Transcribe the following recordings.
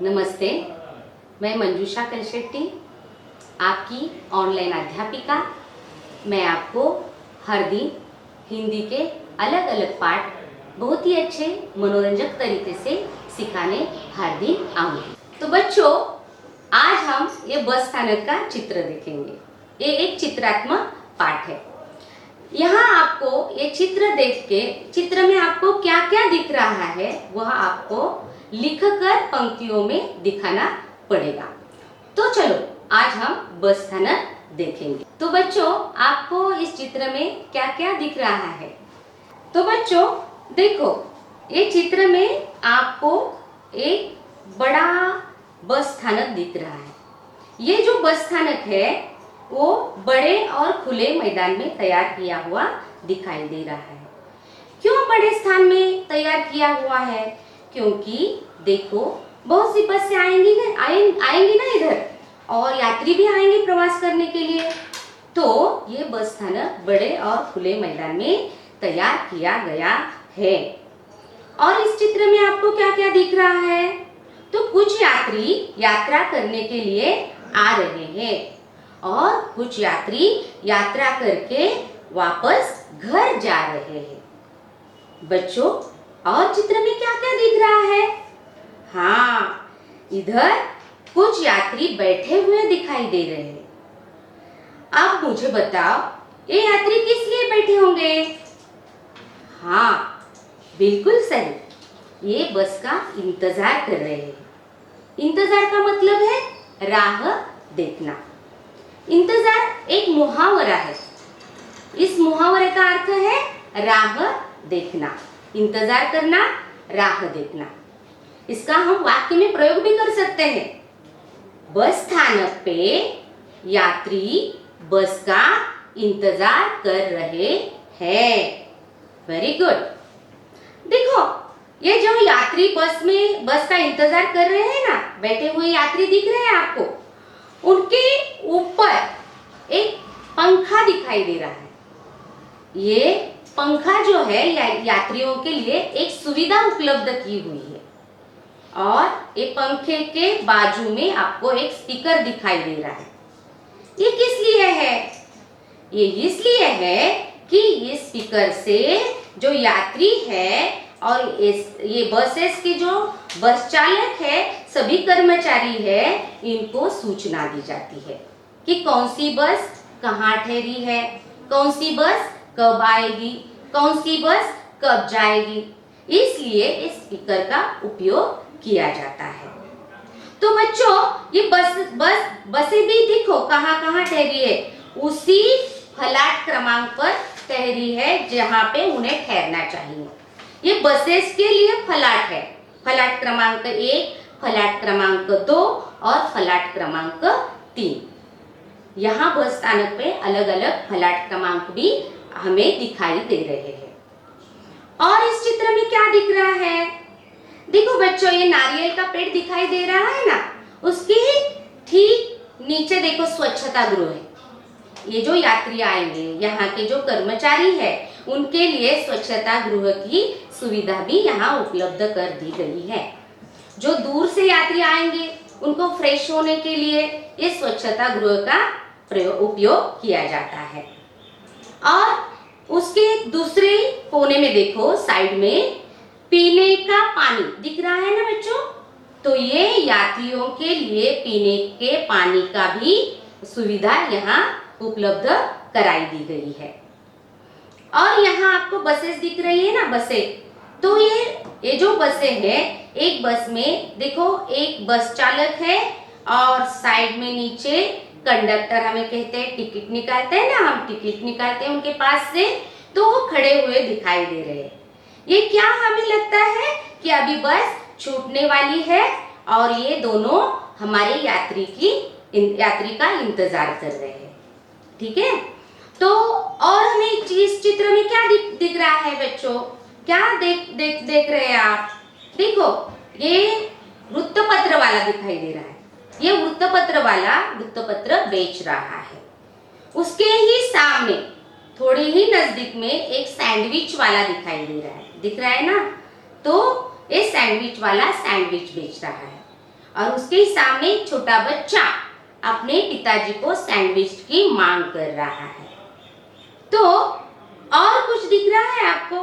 नमस्ते, मैं मंजूषा कलशेट्टी, आपकी ऑनलाइन अध्यापिका। मैं आपको हर दिन हिंदी के अलग अलग पाठ बहुत ही अच्छे मनोरंजक तरीके से सिखाने हर दिन आऊँगी। तो बच्चों, आज हम ये बस स्थानक का चित्र देखेंगे। ये एक चित्रात्मक पाठ है। यहाँ आपको ये चित्र देख के चित्र में आपको क्या क्या दिख रहा है वह आपको लिखकर पंक्तियों में दिखाना पड़ेगा। तो चलो आज हम बस स्थानक देखेंगे। तो बच्चों, आपको इस चित्र में क्या क्या दिख रहा है? तो बच्चों देखो, ये चित्र में आपको एक बड़ा बस स्थानक दिख रहा है। ये जो बस स्थानक है वो बड़े और खुले मैदान में तैयार किया हुआ दिखाई दे रहा है। क्यों बड़े स्थान में तैयार किया हुआ है? क्योंकि देखो, बहुत सी बसें आएंगी ना इधर, और यात्री भी आएंगे प्रवास करने के लिए। तो ये बस स्थानक बड़े और खुले मैदान में तैयार किया गया है। और इस चित्र में आपको क्या क्या दिख रहा है? तो कुछ यात्री यात्रा करने के लिए आ रहे हैं और कुछ यात्री यात्रा करके वापस घर जा रहे हैं। बच्चों, और चित्र में क्या क्या दिख रहा है? हाँ, इधर कुछ यात्री बैठे हुए दिखाई दे रहे हैं। अब मुझे बताओ, ये यात्री किस लिए बैठे होंगे? हाँ, बिल्कुल सही, ये बस का इंतजार कर रहे हैं। इंतजार का मतलब है राह देखना। इंतजार एक मुहावरा है। इस मुहावरे का अर्थ है राह देखना, इंतजार करना, राह देखना। इसका हम वाक्य में प्रयोग भी कर सकते हैं। बस स्थानक पे यात्री बस का इंतजार कर रहे हैं। Very good. देखो, ये जो यात्री बस का इंतजार कर रहे हैं ना, बैठे हुए यात्री दिख रहे हैं आपको, उनके ऊपर एक पंखा दिखाई दे रहा है। ये पंखा जो है यात्रियों के लिए एक सुविधा उपलब्ध की हुई है। और ये पंखे के बाजू में आपको एक स्पीकर दिखाई दे रहा है। ये किस लिए है? ये इसलिए है कि ये स्पीकर से जो यात्री है और ये बसेस के जो बस चालक है, सभी कर्मचारी है, इनको सूचना दी जाती है कि कौन सी बस कहाँ ठहरी है, कौन सी बस कब आएगी, कौन सी बस कब जाएगी। इसलिए इस स्पीकर का उपयोग किया जाता है। तो बच्चों, ये बसें भी देखो कहाँ कहाँ ठहरी है। उसी फलाट क्रमांक पर ठहरी है जहाँ पे उन्हें ठहरना चाहिए। ये बसेस के लिए फलाट है। फलाट क्रमांक 1, फलाट क्रमांक 2 और फलाट क्रमांक 3। यहाँ बस स्थानक पे अलग अलग फलाट क्रमांक भी हमें दिखाई दे रहे हैं। और इस चित्र में क्या दिख रहा है? देखो बच्चों, ये नारियल का पेड़ दिखाई दे रहा है ना, उसके ठीक नीचे देखो स्वच्छता गृह है। ये जो यात्री आएंगे, यहाँ के जो कर्मचारी है, उनके लिए स्वच्छता गृह की सुविधा भी यहाँ उपलब्ध कर दी गई है। जो दूर से यात्री आएंगे, उनको फ्रेश होने के लिए ये स्वच्छता गृह का उपयोग किया जाता है। और उसके दूसरे कोने में देखो, साइड में पीने का पानी दिख रहा है ना बच्चों। तो ये यात्रियों के लिए पीने के पानी का भी सुविधा यहाँ उपलब्ध कराई दी गई है। और यहाँ आपको बसेस दिख रही है ना, बसें। तो ये जो बसें हैं, एक बस में देखो एक बस चालक है और साइड में नीचे कंडक्टर, हमें कहते हैं टिकट निकालते हैं ना, हम टिकट निकालते हैं उनके पास से, तो वो खड़े हुए दिखाई दे रहे हैं। ये क्या हमें लगता है कि अभी बस छूटने वाली है और ये दोनों हमारे यात्री का इंतजार कर रहे हैं। ठीक है। तो और हमें इस चित्र में क्या दिख रहा है बच्चों? क्या देख रहे हैं आप? देखो, ये वृत्तपत्र वाला दिखाई दे रहा है। ये वृत्तपत्र वाला वृत्तपत्र बेच रहा है। उसके ही सामने थोड़ी ही नजदीक में एक सैंडविच वाला दिखाई दे रहा है। दिख रहा है ना? तो ये सैंडविच वाला सैंडविच बेच रहा है। और उसके सामने एक छोटा बच्चा अपने पिताजी को सैंडविच की मांग कर रहा है। तो और कुछ दिख रहा है आपको?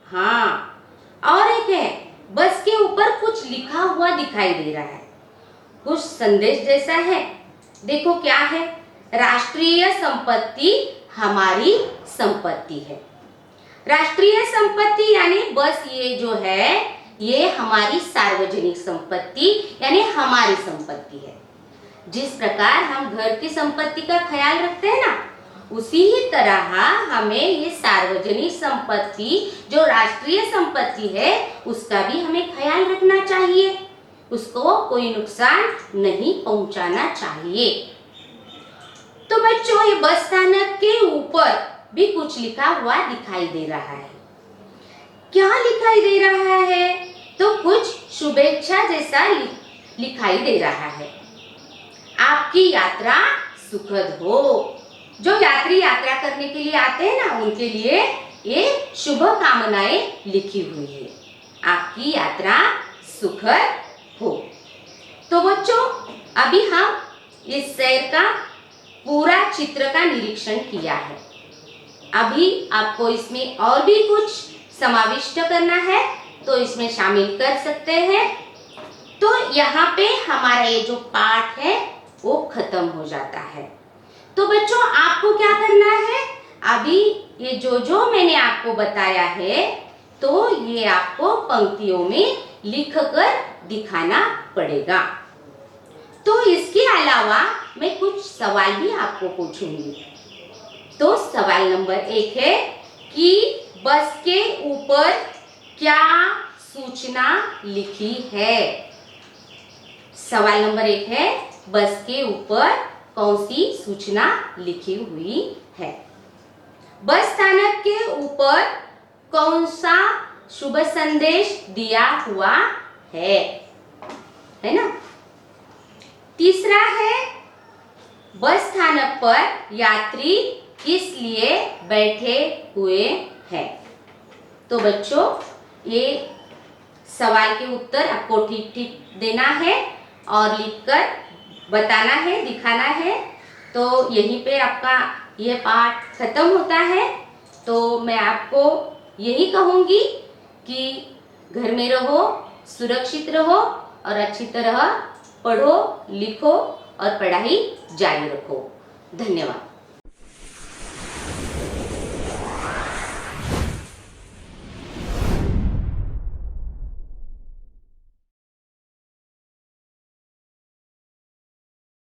हाँ, और एक है, बस के ऊपर कुछ लिखा हुआ दिखाई दे रहा है, कुछ संदेश जैसा है। देखो क्या है? राष्ट्रीय संपत्ति हमारी संपत्ति है। राष्ट्रीय संपत्ति यानी बस ये जो है ये हमारी सार्वजनिक संपत्ति यानी हमारी संपत्ति है। जिस प्रकार हम घर की संपत्ति का ख्याल रखते हैं ना, उसी ही तरह हमें ये सार्वजनिक संपत्ति जो राष्ट्रीय संपत्ति है उसका भी हमें ख्याल रखना चाहिए, उसको कोई नुकसान नहीं पहुंचाना चाहिए। तो बच्चों, ये बस स्थानक के ऊपर भी कुछ लिखा हुआ दिखाई दे रहा है। क्या दिखाई दे रहा है? तो कुछ शुभेच्छा जैसा दिखाई दे रहा है। आपकी यात्रा सुखद हो। जो यात्री यात्रा करने के लिए आते हैं ना, उनके लिए ये शुभ कामनाएं लिखी हुई है। आपकी यात्रा सुखद हो। तो बच्चों, अभी हम इस शहर का पूरा चित्र का निरीक्षण किया है। अभी आपको इसमें और भी कुछ समाविष्ट करना है तो इसमें शामिल कर सकते हैं। तो यहाँ पे हमारा ये जो पाठ है वो खत्म हो जाता है। तो बच्चों, आपको क्या करना है? अभी ये जो मैंने आपको बताया है तो ये आपको पंक्तियों में लिखकर दिखाना पड़ेगा। तो इसके अलावा मैं कुछ सवाल भी आपको पूछूंगी। तो सवाल नंबर 1 है कि बस के ऊपर क्या सूचना लिखी है? सवाल नंबर 1 है, बस के ऊपर कौन सी सूचना लिखी हुई है? बस स्थानक के ऊपर कौन सा शुभ संदेश दिया हुआ है ना? तीसरा है, बस स्थानक पर यात्री किस लिए बैठे हुए हैं? तो बच्चों, ये सवाल के उत्तर आपको ठीक ठीक देना है और लिखकर बताना है, दिखाना है। तो यहीं पे आपका ये पाठ खत्म होता है। तो मैं आपको यही कहूँगी कि घर में रहो, सुरक्षित रहो और अच्छी तरह पढ़ो, लिखो और पढ़ाई जारी रखो। धन्यवाद।